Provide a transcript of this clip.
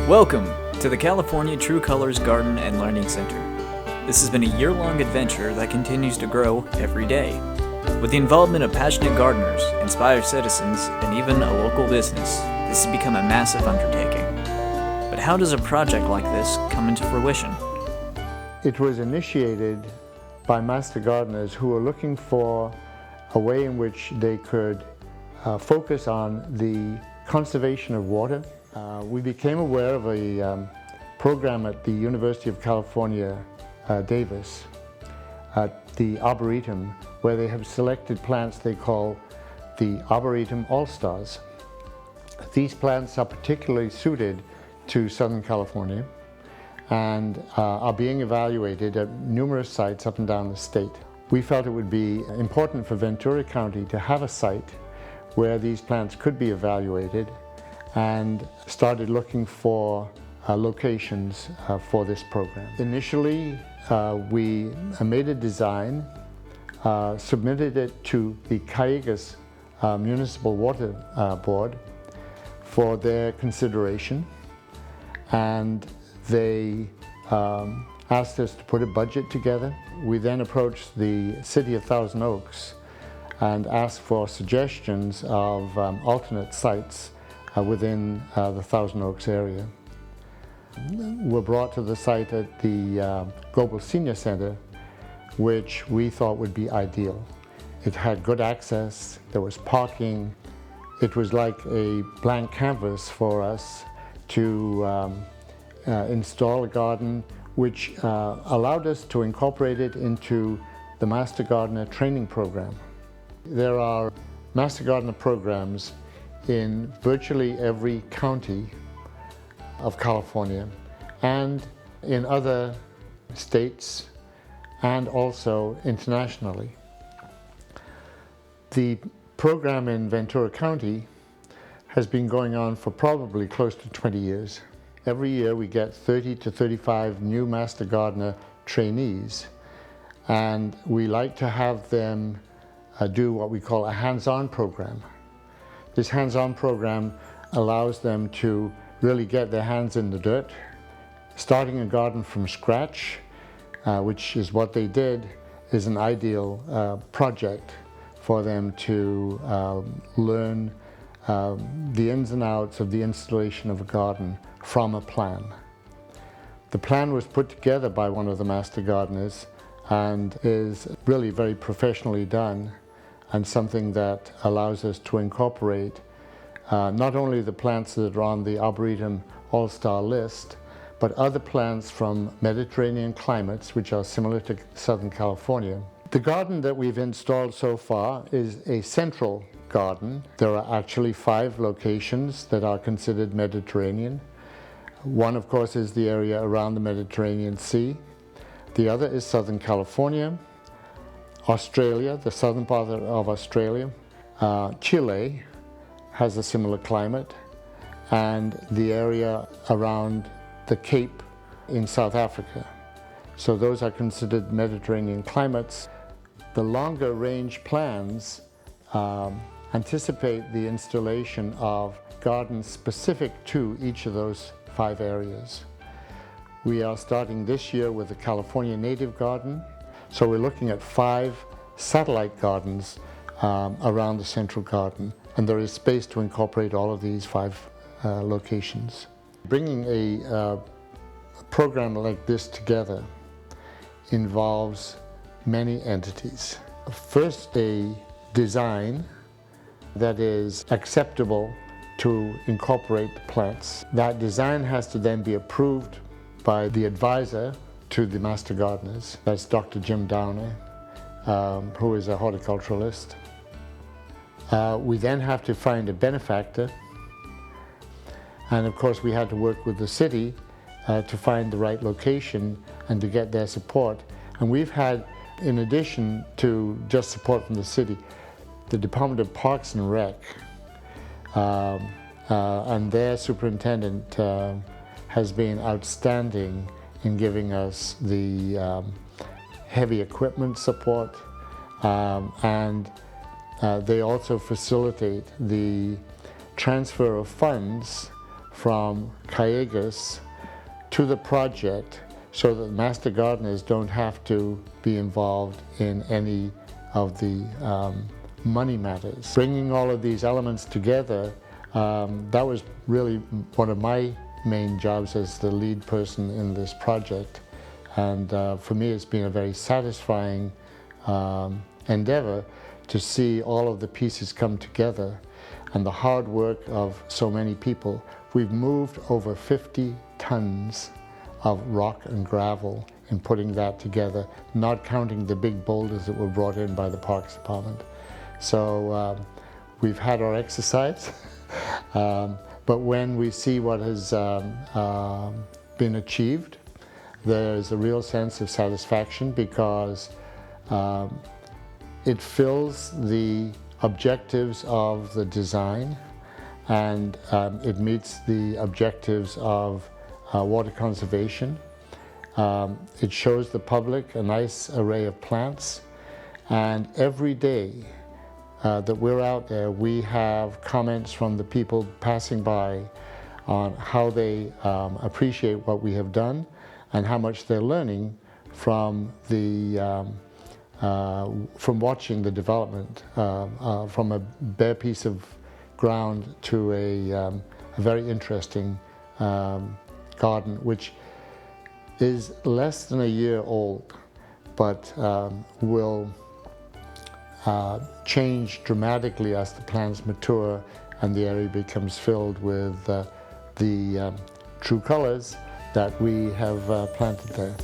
Welcome to the California True Colors Garden and Learning Center. This has been a year-long adventure that continues to grow every day. With the involvement of passionate gardeners, inspired citizens, and even a local business, this has become a massive undertaking. But how does a project like this come into fruition? It was initiated by master gardeners who were looking for a way in which they could focus on the conservation of water. We became aware of a program at the University of California, Davis, at the Arboretum, where they have selected plants they call the Arboretum All-Stars. These plants are particularly suited to Southern California and are being evaluated at numerous sites up and down the state. We felt it would be important for Ventura County to have a site where these plants could be evaluated, and started looking for locations for this program. Initially, we made a design, submitted it to the Calleguas Municipal Water Board for their consideration, and they asked us to put a budget together. We then approached the City of Thousand Oaks and asked for suggestions of alternate sites within the Thousand Oaks area. We're brought to the site at the Goebel Center, which we thought would be ideal. It had good access, there was parking. It was like a blank canvas for us to install a garden, which allowed us to incorporate it into the Master Gardener training program. There are Master Gardener programs in virtually every county of California and in other states and also internationally. The program in Ventura County has been going on for probably close to 20 years. Every year we get 30 to 35 new Master Gardener trainees, and we like to have them do what we call a hands-on program. This hands-on program allows them to really get their hands in the dirt. Starting a garden from scratch, which is what they did, is an ideal project for them to learn the ins and outs of the installation of a garden from a plan. The plan was put together by one of the master gardeners and is really very professionally done, and something that allows us to incorporate not only the plants that are on the Arboretum All-Star list, but other plants from Mediterranean climates which are similar to Southern California. The garden that we've installed so far is a central garden. There are actually 5 locations that are considered Mediterranean. One, of course, is the area around the Mediterranean Sea. The other is Southern California, Australia, the southern part of Australia. Chile has a similar climate, and the area around the Cape in South Africa. So those are considered Mediterranean climates. The longer range plans anticipate the installation of gardens specific to each of those 5 areas. We are starting this year with the California Native Garden. So we're looking at 5 satellite gardens around the central garden, and there is space to incorporate all of these 5 locations. Bringing a program like this together involves many entities. First, a design that is acceptable to incorporate the plants. That design has to then be approved by the advisor to the master gardeners. That's Dr. Jim Downer, who is a horticulturalist. We then have to find a benefactor, and of course we had to work with the city to find the right location and to get their support. And we've had, in addition to just support from the city, the Department of Parks and Rec and their superintendent has been outstanding in giving us the heavy equipment support, and they also facilitate the transfer of funds from Calleguas to the project so that master gardeners don't have to be involved in any of the money matters. Bringing all of these elements together, that was really one of my main jobs as the lead person in this project. And for me, it's been a very satisfying endeavor to see all of the pieces come together and the hard work of so many people. We've moved over 50 tons of rock and gravel in putting that together, not counting the big boulders that were brought in by the Parks Department. So we've had our exercise, but when we see what has been achieved, there's a real sense of satisfaction because it fills the objectives of the design, and it meets the objectives of water conservation. It shows the public a nice array of plants, and every day that we're out there, we have comments from the people passing by on how they appreciate what we have done and how much they're learning from from watching the development from a bare piece of ground to a very interesting garden, which is less than a year old, but will change dramatically as the plants mature and the area becomes filled with the true colors that we have planted there.